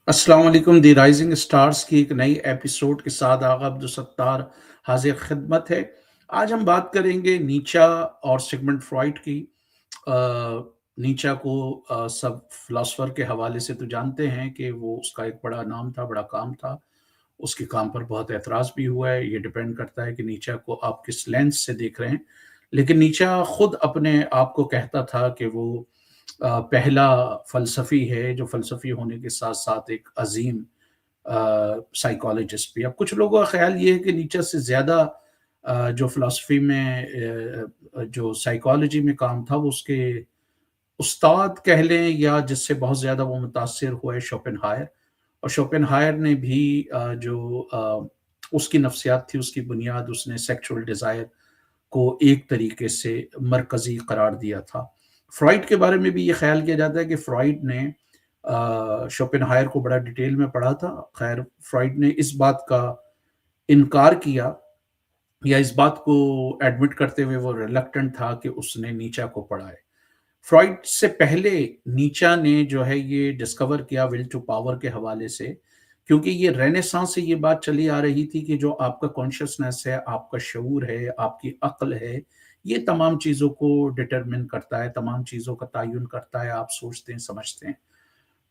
अस्सलाम वालेकुम। दी rising stars की एक नई एपिसोड के साथ आगा अब्दुल हाजिर खिदमत है। आज हम बात करेंगे नीचा और सिगमंड फ्रॉइड की। नीचा को सब फिलोसफर के हवाले से तो जानते हैं कि वो उसका एक बड़ा नाम था, बड़ा काम था। उसके काम पर बहुत एतराज़ भी हुआ है। ये डिपेंड करता है कि नीचा को आप किस लेंस से देख रहे हैं। लेकिन नीचा खुद अपने आप को कहता था कि वो पहला फ़लसफ़ी है जो फ़लसफ़ी होने के साथ-साथ एक अज़ीम साइकोलॉजिस्ट भी। अब कुछ लोगों का ख़्याल ये है कि नीचे से ज़्यादा जो फ़िलॉसफ़ी में जो साइकोलॉजी में काम था वो उसके उस्ताद कह लें या जिससे बहुत ज़्यादा वो मुतासिर हुआ है शोपेनहायर। और शोपेनहायर ने भी उसकी नफ्सियात थी, उसकी बुनियाद उसने सेक्सुअल डिज़ायर को एक तरीके से मरकज़ी करार दिया था। फ्रॉइड के बारे में भी ये ख़्याल किया जाता है कि फ्रॉइड ने शोपेनहायर को बड़ा डिटेल में पढ़ा था। ख़ैर फ्रॉइड ने इस बात का इनकार किया या इस बात को एडमिट करते हुए वो रिलक्टेंट था कि उसने नीचा को पढ़ा है। फ्रॉइड से पहले नीचा ने जो है ये डिस्कवर किया विल टू पावर के हवाले से, क्योंकि ये रेनेसां से ये बात चली आ रही थी कि जो आपका कॉन्शियसनेस है, आपका शऊर है, आपकी अक्ल है, ये तमाम चीज़ों को डिटरमिन करता है, तमाम चीज़ों का तयन करता है, आप सोचते हैं, समझते हैं।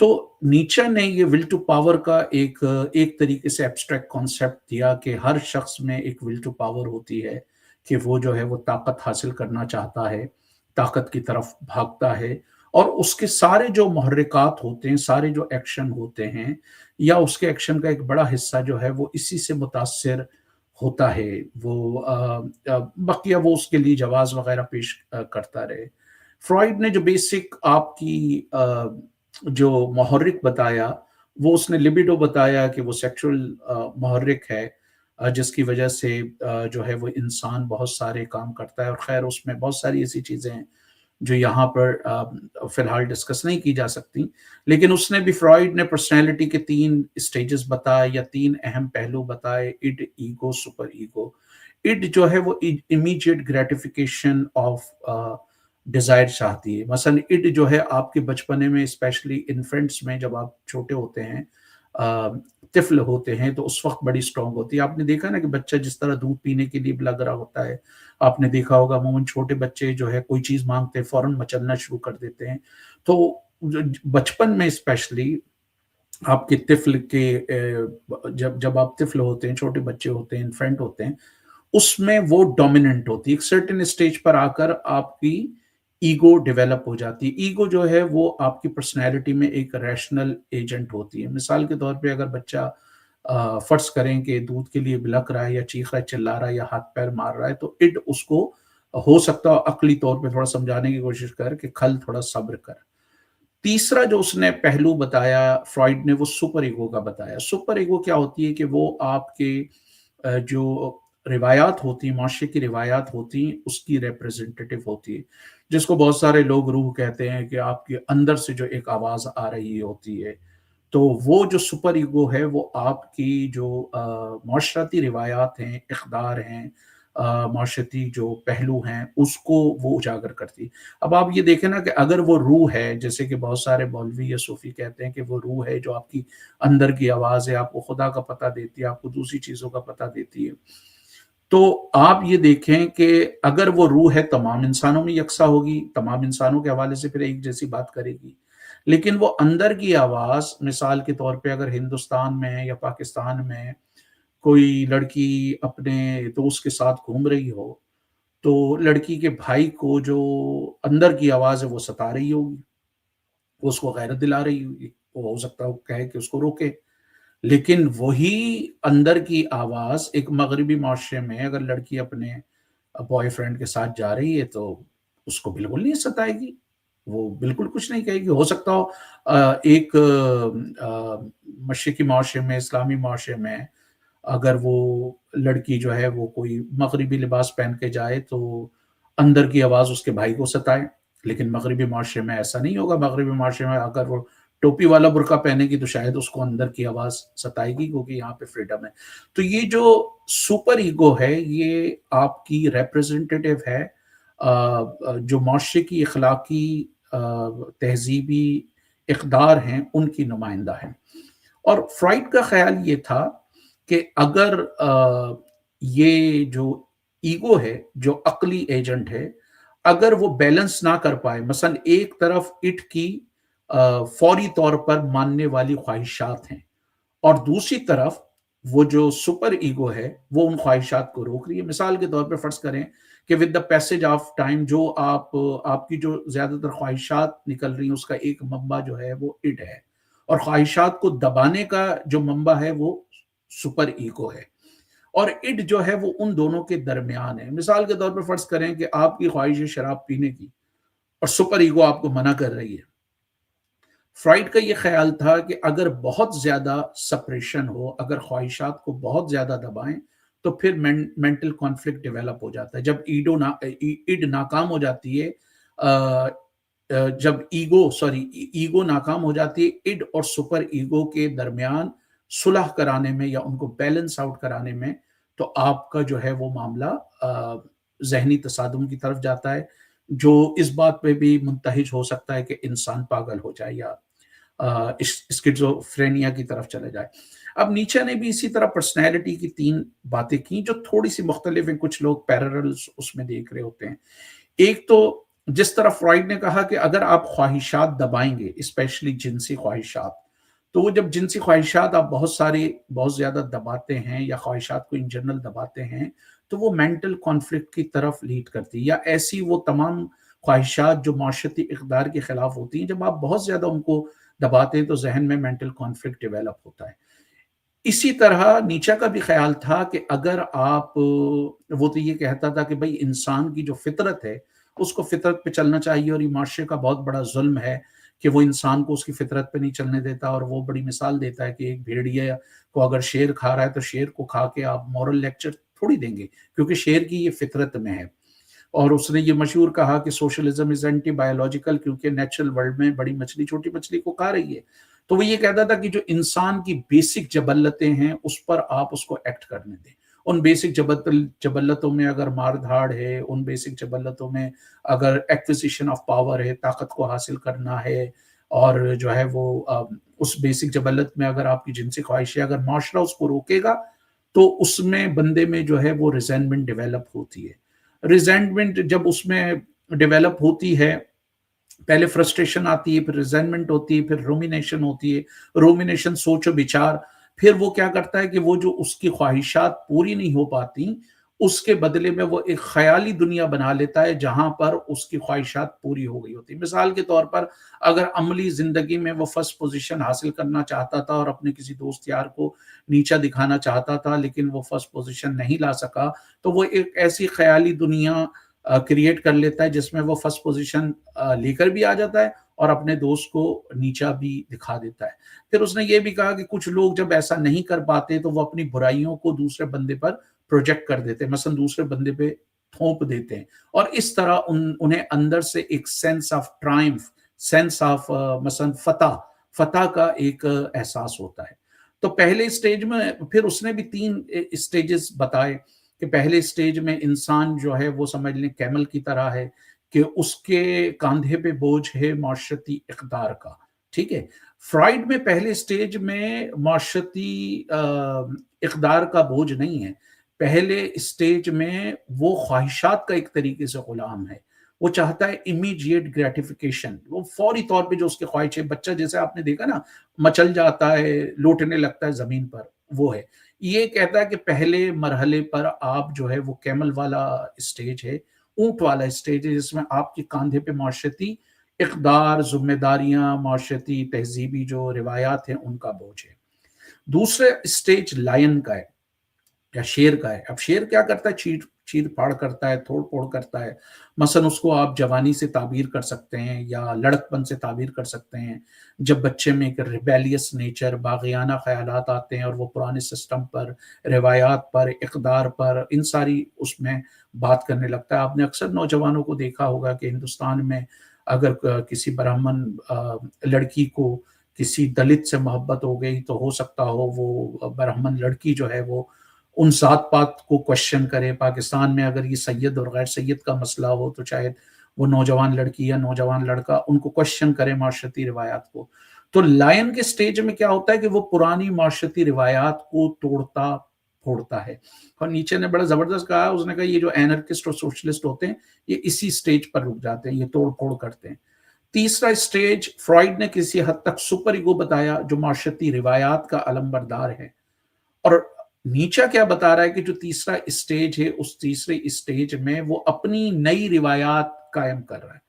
तो नीचे ने ये विल टू पावर का एक एक तरीके से एब्स्ट्रैक्ट कॉन्सेप्ट दिया कि हर शख्स में एक विल टू पावर होती है कि वो जो है वो ताकत हासिल करना चाहता है, ताकत की तरफ भागता है और उसके सारे जो मुहर्रिकात होते हैं, सारे जो एक्शन होते हैं या उसके एक्शन का एक बड़ा हिस्सा जो है वो इसी से मुतासिर होता है। वो बकिया वो उसके लिए जवाज़ वग़ैरह पेश करता रहे। फ्रॉइड ने जो बेसिक आपकी जो मुहर्रिक बताया, वो उसने लिबिडो बताया कि वो सेक्सुअल मुहर्रिक है, जिसकी वजह से जो है वो इंसान बहुत सारे काम करता है और ख़ैर उसमें बहुत सारी ऐसी चीज़ें हैं, जो यहाँ पर फ़िलहाल डिस्कस नहीं की जा सकती। लेकिन उसने भी फ्रॉइड ने पर्सनैलिटी के 3 स्टेजेस बताए या 3 अहम पहलू बताए, id, ego, super ego. Id जो है वो इमीडिएट ग्रेटिफिकेशन ऑफ डिज़ायर चाहती है। मसलन इड जो है आपके बचपने में स्पेशली इन्फेंट्स में जब आप छोटे होते हैं, अ, तिफ़्ल होते हैं तो उस वक़्त बड़ी स्ट्रॉन्ग होती है। आपने देखा ना कि बच्चा जिस तरह दूध पीने के लिए लग रहा होता है, आपने देखा होगा अमूमन छोटे बच्चे जो है कोई चीज़ माँगते हैं, फ़ौरन मचलना शुरू कर देते हैं। तो ज बचपन में स्पेशली आपके तिफ़्ल के जब जब आप तिफ़्ल होते हैं, छोटे बच्चे होते हैं, इन्फेंट होते हैं, उसमें वो डोमिनेंट होती है। एक सर्टेन स्टेज पर आकर आपकी ईगो डेवलप हो जाती है। ईगो जो है वो आपकी पर्सनैलिटी में एक रैशनल एजेंट होती है। मिसाल के तौर पे अगर बच्चा फ़र्ज़ करें कि दूध के लिए बिलक रहा है या चीख रहा है, चिल्ला रहा है या हाथ-पैर मार रहा है, तो इड उसको हो सकता है अक़ली तौर पे थोड़ा समझाने की कोशिश करे कि खल, थोड़ा सब्र कर। तीसरा जो उसने पहलू बताया फ्रॉइड ने, वो सुपर ईगो का बताया। सुपर ईगो क्या होती है कि वो आपके जो रिवायात होती हैं, माशरे की रिवायात होती हैं, उसकी रिप्रेजेंटेटिव होती है। जिसको बहुत सारे लोग रूह कहते हैं कि आपके अंदर से जो एक आवाज़ आ रही होती है। तो वो जो सुपर ईगो है वो आपकी जो माशरती रिवायात हैं, इक़दार हैं, माशरती जो पहलू हैं, उसको वो उजागर करती है। अब आप ये देखें ना कि अगर वो रूह है, जैसे कि बहुत सारे मौलवी या सूफ़ी कहते हैं कि वो रूह है जो आपकी अंदर की आवाज़ है, आपको खुदा का पता देती है, आपको दूसरी चीज़ों का पता देती है। तो आप ये देखें कि अगर वो रूह है तमाम इंसानों में यकसा होगी, तमाम इंसानों के हवाले से फिर एक जैसी बात करेगी। लेकिन वो अंदर की आवाज़ मिसाल के तौर पे अगर हिंदुस्तान में या पाकिस्तान में कोई लड़की अपने दोस्त के साथ घूम रही हो, तो लड़की के भाई को जो अंदर की आवाज़ है वो सता रही होगी, वो उसको गैरत दिला रही होगी। वो हो सकता है वो कहे कि उसको रोके। लेकिन वही अंदर की आवाज़ एक मगरिबी माशरे में अगर लड़की अपने बॉयफ्रेंड के साथ जा रही है तो उसको बिल्कुल नहीं सताएगी। वो बिल्कुल कुछ नहीं कहेगी। हो सकता हो एक मशरिकी माशरे में, इस्लामी माशरे में अगर वो लड़की जो है वो कोई मगरिबी लिबास पहन के जाए तो अंदर की आवाज़ उसके भाई को सताए। लेकिन मगरिबी माशरे में ऐसा नहीं होगा। मगरिबी माशरे में अगर वो टोपी वाला बुर्का पहनेगी तो शायद उसको अंदर की आवाज़ सताएगी क्योंकि यहाँ पे फ्रीडम है। तो ये जो सुपर ईगो है ये आपकी रिप्रेजेंटेटिव है, जो माशरे की अखलाकी तहज़ीबी इक़दार हैं उनकी नुमाइंदा है। اور فرائڈ کا خیال یہ تھا کہ اگر یہ جو ایگو ہے، جو عقلی ایجنٹ ہے، اگر وہ بیلنس نہ کر پائے، مثلا ایک طرف اٹ کی فوری طور پر ماننے والی خواہشات ہیں اور دوسری طرف وہ جو سپر ایگو ہے وہ ان خواہشات کو روک رہی ہے. مثال کے طور پہ فرض کریں کہ with the passage of time جو آپ کی جو زیادہ تر خواہشات نکل رہی ہیں اس کا ایک منبع جو ہے وہ اٹ ہے، اور خواہشات کو دبانے کا جو منبع ہے وہ سپر ایگو ہے، اور اٹ جو ہے وہ ان دونوں کے درمیان ہے. مثال کے طور پہ فرض کریں کہ آپ کی خواہش ہے شراب پینے کی اور سپر ایگو آپ کو منع کر رہی ہے. فرائڈ کا یہ خیال تھا کہ اگر بہت زیادہ سپریشن ہو، اگر خواہشات کو بہت زیادہ دبائیں تو پھر مینٹل کانفلکٹ ڈیولپ ہو جاتا ہے. جب ایڈ ناکام ہو جاتی ہے، جب ایگو ناکام ہو جاتی ہے، ایڈ اور سپر ایگو کے درمیان صلح کرانے میں یا ان کو بیلنس آؤٹ کرانے میں، تو آپ کا جو ہے وہ معاملہ ذہنی تصادم کی طرف جاتا ہے، جو اس بات پہ بھی منتہج ہو سکتا ہے کہ انسان پاگل ہو جائے یا اسکیزوفرینیا کی طرف چلے جائے. اب نیچے نے بھی اسی طرح پرسنالٹی کی 3 باتیں کی جو تھوڑی سی مختلف ہیں، کچھ لوگ پیرللز اس میں دیکھ رہے ہوتے ہیں. ایک تو جس طرح فرائڈ نے کہا کہ اگر آپ خواہشات دبائیں گے، اسپیشلی جنسی خواہشات، تو وہ جب جنسی خواہشات آپ بہت زیادہ دباتے ہیں یا خواہشات کو ان جنرل دباتے ہیں تو وہ مینٹل کانفلکٹ کی طرف لیڈ کرتی ہے، یا ایسی وہ تمام خواہشات جو معاشرتی اقدار کے خلاف ہوتی ہیں، جب آپ بہت زیادہ ان کو دباتے ہیں تو ذہن میں مینٹل کانفلکٹ ڈیولپ ہوتا ہے. اسی طرح نیچا کا بھی خیال تھا کہ اگر آپ، وہ تو یہ کہتا تھا کہ بھئی انسان کی جو فطرت ہے اس کو فطرت پہ چلنا چاہیے، اور یہ معاشرے کا بہت بڑا ظلم ہے کہ وہ انسان کو اس کی فطرت پہ نہیں چلنے دیتا. اور وہ بڑی مثال دیتا ہے کہ ایک بھیڑیا کو اگر شیر کھا رہا ہے تو شیر کو کھا کے آپ مورل لیکچر تھوڑی دیں گے، کیونکہ شیر کی یہ فطرت میں ہے. اور اس نے یہ مشہور کہا کہ سوشلزم از اینٹی بایولوجیکل، کیونکہ نیچرل ورلڈ میں بڑی مچھلی چھوٹی مچھلی کو کھا رہی ہے. تو وہ یہ کہتا تھا کہ جو انسان کی بیسک جبلتیں ہیں اس پر آپ اس کو ایکٹ کرنے دیں. ان بیسک جبلتوں میں اگر مار دھاڑ ہے، ان بیسک جبلتوں میں اگر ایکوزیشن آف پاور ہے، طاقت کو حاصل کرنا ہے، اور جو ہے وہ اس بیسک جبلت میں اگر آپ کی جنسی خواہش ہے، اگر معاشرہ اس کو روکے گا تو اس میں بندے میں جو ہے وہ ریزینمنٹ ڈیولپ ہوتی ہے. ریزینٹمنٹ جب اس میں ڈیولپ ہوتی ہے، پہلے فرسٹریشن آتی ہے، پھر ریزینمنٹ ہوتی ہے، پھر رومینیشن ہوتی ہے. رومینیشن سوچ و بچار، پھر وہ کیا کرتا ہے کہ وہ جو اس کی خواہشات پوری نہیں ہو پاتی اس کے بدلے میں وہ ایک خیالی دنیا بنا لیتا ہے جہاں پر اس کی خواہشات پوری ہو گئی ہوتی. مثال کے طور پر اگر عملی زندگی میں وہ فرسٹ پوزیشن حاصل کرنا چاہتا تھا اور اپنے کسی دوست یار کو نیچا دکھانا چاہتا تھا لیکن وہ فرسٹ پوزیشن نہیں لا سکا، تو وہ ایک ایسی خیالی دنیا کریٹ کر لیتا ہے جس میں وہ فرسٹ پوزیشن لے کر بھی آ جاتا ہے اور اپنے دوست کو نیچا بھی دکھا دیتا ہے. پھر اس نے یہ بھی کہا کہ کچھ لوگ جب ایسا نہیں کر پاتے تو وہ اپنی برائیوں کو دوسرے بندے پر پروجیکٹ کر دیتے ہیں، مثلا دوسرے بندے پہ تھوپ دیتے ہیں، اور اس طرح انہیں اندر سے ایک سینس آف ٹرائمف، سینس آف مثلا فتح کا ایک احساس ہوتا ہے. تو پہلے اسٹیج میں پھر اس نے بھی 3 اسٹیجز بتائے کہ پہلے اسٹیج میں انسان جو ہے وہ سمجھ لیں کیمل کی طرح ہے کہ اس کے کاندھے پہ بوجھ ہے معاشرتی اقدار کا. ٹھیک ہے، فرائڈ میں پہلے اسٹیج میں معاشرتی اقدار کا بوجھ نہیں ہے. پہلے اسٹیج میں وہ خواہشات کا ایک طریقے سے غلام ہے. وہ چاہتا ہے امیڈیٹ گریٹیفیکیشن، وہ فوری طور پہ جو اس کی خواہش ہے، بچہ جیسے آپ نے دیکھا نا مچل جاتا ہے، لوٹنے لگتا ہے زمین پر، وہ ہے. یہ کہتا ہے کہ پہلے مرحلے پر آپ جو ہے وہ کیمل والا اسٹیج ہے، اونٹ والا اسٹیج ہے، جس میں آپ کے کاندھے پہ معاشرتی اقدار، ذمہ داریاں، معاشرتی تہذیبی جو روایات ہیں ان کا بوجھ ہے. دوسرے اسٹیج لائن کا ہے یا شیر کا ہے. اب شیر کیا کرتا ہے؟ چیر پھاڑ کرتا ہے، توڑ پھوڑ کرتا ہے. مثلا اس کو آپ جوانی سے تعبیر کر سکتے ہیں یا لڑکپن سے تعبیر کر سکتے ہیں، جب بچے میں ایک ریبیلیس نیچر، باغیانہ خیالات آتے ہیں اور وہ پرانے سسٹم پر، روایات پر، اقدار پر، ان ساری اس میں بات کرنے لگتا ہے. آپ نے اکثر نوجوانوں کو دیکھا ہوگا کہ ہندوستان میں اگر کسی برہمن لڑکی کو کسی دلت سے محبت ہو گئی تو ہو سکتا ہو وہ برہمن لڑکی جو ہے وہ ان ذات پات کو کوشچن کرے. پاکستان میں اگر یہ سید اور غیر سید کا مسئلہ ہو تو شاید وہ نوجوان لڑکی یا نوجوان لڑکا ان کو کوشچن کرے معاشرتی روایات کو. तो लायन के स्टेज में क्या होता है कि वो पुरानी माशरती रिवायात को तोड़ता फोड़ता है। और नीचे ने बड़ा जबरदस्त कहा, उसने कहा ये जो एनर्किस्ट और सोशलिस्ट होते हैं ये इसी स्टेज पर रुक जाते हैं, ये तोड़ फोड़ करते हैं। तीसरा स्टेज फ्रॉइड ने किसी हद तक सुपर ईगो बताया जो माशरती रिवायात का अलंबरदार है। और नीचा क्या बता रहा है कि जो तीसरा स्टेज है उस तीसरे स्टेज में वो अपनी नई रिवायात कायम कर रहा है।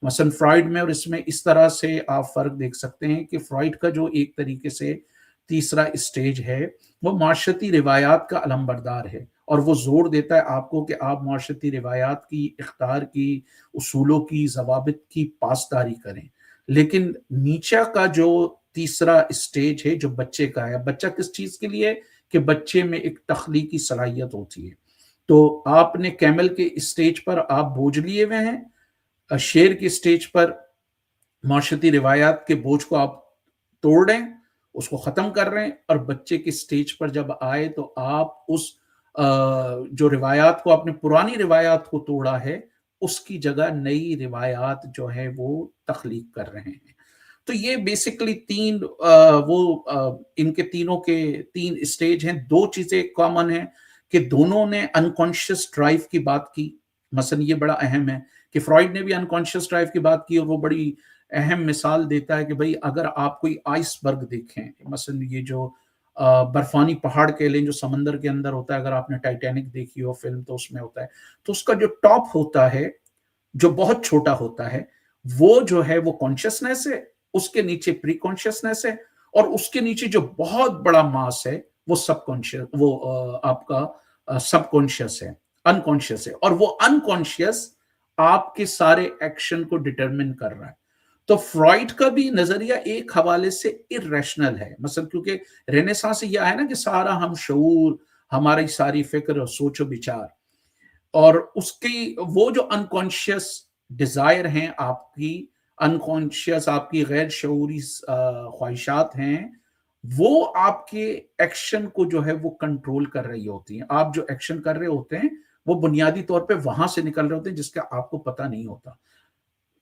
मसलन फ्रॉइड में और इसमें इस तरह से आप फर्क देख सकते हैं कि फ्रॉइड का जो एक तरीके से तीसरा स्टेज है वो माशरती रिवायात का अलंबरदार है, और वो जोर देता है आपको कि आप माशरती रिवायात की, इख्तियार की, उसूलों की, जवाबित की पासदारी करें। लेकिन नीचा का जो तीसरा स्टेज है जो बच्चे का है, बच्चा किस चीज के लिए, कि बच्चे में एक तख्लीकी सलाहियत होती है। तो आपने कैमल के स्टेज पर आप बोझ लिए हुए हैं, शेर के स्टेज पर माशरती रिवायात के बोझ को आप तोड़ रहे हैं, उसको खत्म कर रहे हैं, और बच्चे के स्टेज पर जब आए तो आप उस जो रिवायात को, आपने पुरानी रिवायात को तोड़ा है, उसकी जगह नई रिवायात जो है वो तख्लीक कर रहे हैं। तो ये बेसिकली इनके तीनों के तीन स्टेज हैं। दो चीजें कॉमन हैं कि दोनों ने अनकॉन्शियस ड्राइव की बात की। मसलन ये बड़ा अहम है कि फ्रॉइड ने भी अनकॉन्शियस ड्राइव की बात की, और वो बड़ी अहम मिसाल देता है कि भाई अगर आप कोई आइसबर्ग देखें, मसलन ये जो बर्फानी पहाड़ कह लें जो समंदर के अंदर होता है, अगर आपने टाइटैनिक देखी हो फिल्म तो उसमें होता है, तो उसका जो टॉप होता है जो बहुत छोटा होता है वो जो है वो कॉन्शियसनेस है, उसके नीचे प्री कॉन्शियसनेस है, और उसके नीचे जो बहुत बड़ा मास है वो सबकॉन्शियस, वो आपका सबकॉन्शियस है, अनकॉन्शियस है, और वो अनकॉन्शियस आपके सारे एक्शन को डिटरमिन कर रहा है। तो फ्रॉइड का भी नजरिया एक हवाले से इरेशनल है, मतलब क्योंकि रेनेसांस से यह है ना कि सारा हम शऊर, हमारी सारी फिक्र और सोचो विचार, और उसकी वो जो अनकॉन्शियस डिजायर हैं आपकी, अनकॉन्शियस आपकी गैर शऊरी ख्वाहिशात हैं, वो आपके एक्शन को जो है वो कंट्रोल कर रही होती हैं। आप जो एक्शन कर रहे होते हैं वो बुनियादी तौर पे वहां से निकल रहे होते हैं जिसका आपको पता नहीं होता।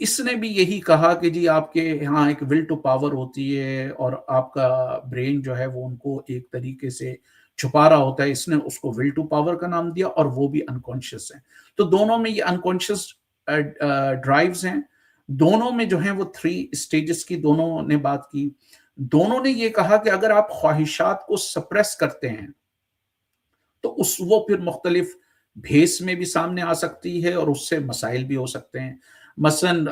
इसने भी यही कहा कि जी आपके यहाँ एक विल टू पावर होती है, और आपका ब्रेन जो है वो उनको एक तरीके से छुपा रहा होता है। इसने उसको विल टू पावर का नाम दिया, और वो भी अनकॉन्शियस है। तो दोनों में ये अनकॉन्शियस ड्राइव्स हैं। दोनों में जो है वो थ्री स्टेजेस की दोनों ने बात की। दोनों ने ये कहा कि अगर आप ख्वाहिशात को सप्रेस करते हैं तो उस वो फिर मुख्तलिफ भेस में भी सामने आ सकती है, और उससे मसाइल भी हो सकते हैं। मसलन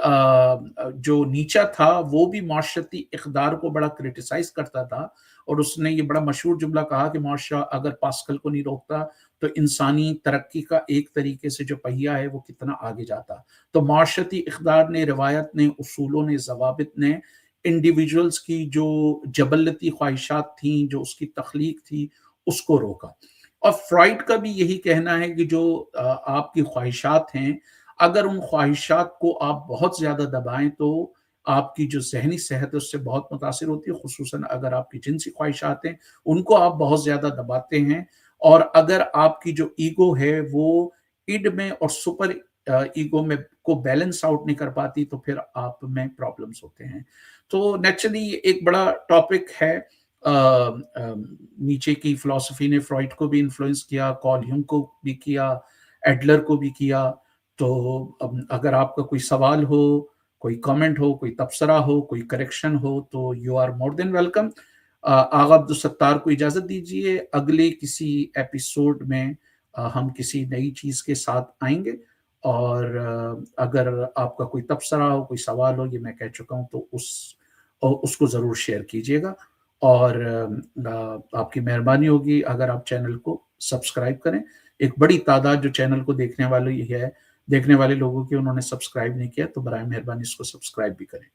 जो नीचा था वो भी माशरती इक़दार को बड़ा क्रिटिसाइज करता था, और उसने ये बड़ा मशहूर जुमला कहा कि माशरा अगर पास्कल को नहीं रोकता तो इंसानी तरक्की का एक तरीके से जो पहिया है वो कितना आगे जाता। तो माशरती इक़दार ने, रिवायत ने, उसूलों ने, जवाबित ने इंडिविजुअल्स की जो जबलती ख्वाहिशात थी, जो उसकी तख्लीक थी, उसको रोका। और फ्रॉइड का भी यही कहना है कि जो आपकी ख्वाहिशात हैं, अगर उन ख्वाहिशात को आप बहुत ज़्यादा दबाएं तो आपकी जो ज़हनी सेहत है उससे बहुत मुतासिर होती है, खुसूसन अगर आपकी जिनसी ख्वाहिशात हैं उनको आप बहुत ज़्यादा दबाते हैं, और अगर आपकी जो ईगो है वो इड में और सुपर ईगो में को बैलेंस आउट नहीं कर पाती तो फिर आप में प्रॉब्लम्स होते हैं। तो नेचुरली ये एक बड़ा टॉपिक है। नीचे की फिलॉसफी ने फ्रॉइड को भी इन्फ्लुएंस किया, कॉल यूंग को भी किया, एडलर को भी किया। तो अगर आपका कोई सवाल हो, कोई कमेंट हो, कोई तबसरा हो, कोई करेक्शन हो तो you are more than welcome. Agha Abdul Sattar को इजाज़त दीजिए, अगले किसी एपिसोड में हम किसी नई चीज़ के साथ आएंगे, और अगर आपका कोई तबसरा हो, कोई सवाल हो, ये मैं कह चुका हूँ, तो उसको ज़रूर शेयर कीजिएगा। और आपकी मेहरबानी होगी अगर आप चैनल को सब्सक्राइब करें। एक बड़ी तादाद जो चैनल को देखने वाले लोगों की उन्होंने सब्सक्राइब नहीं किया, तो बराए मेहरबानी इसको सब्सक्राइब भी करें।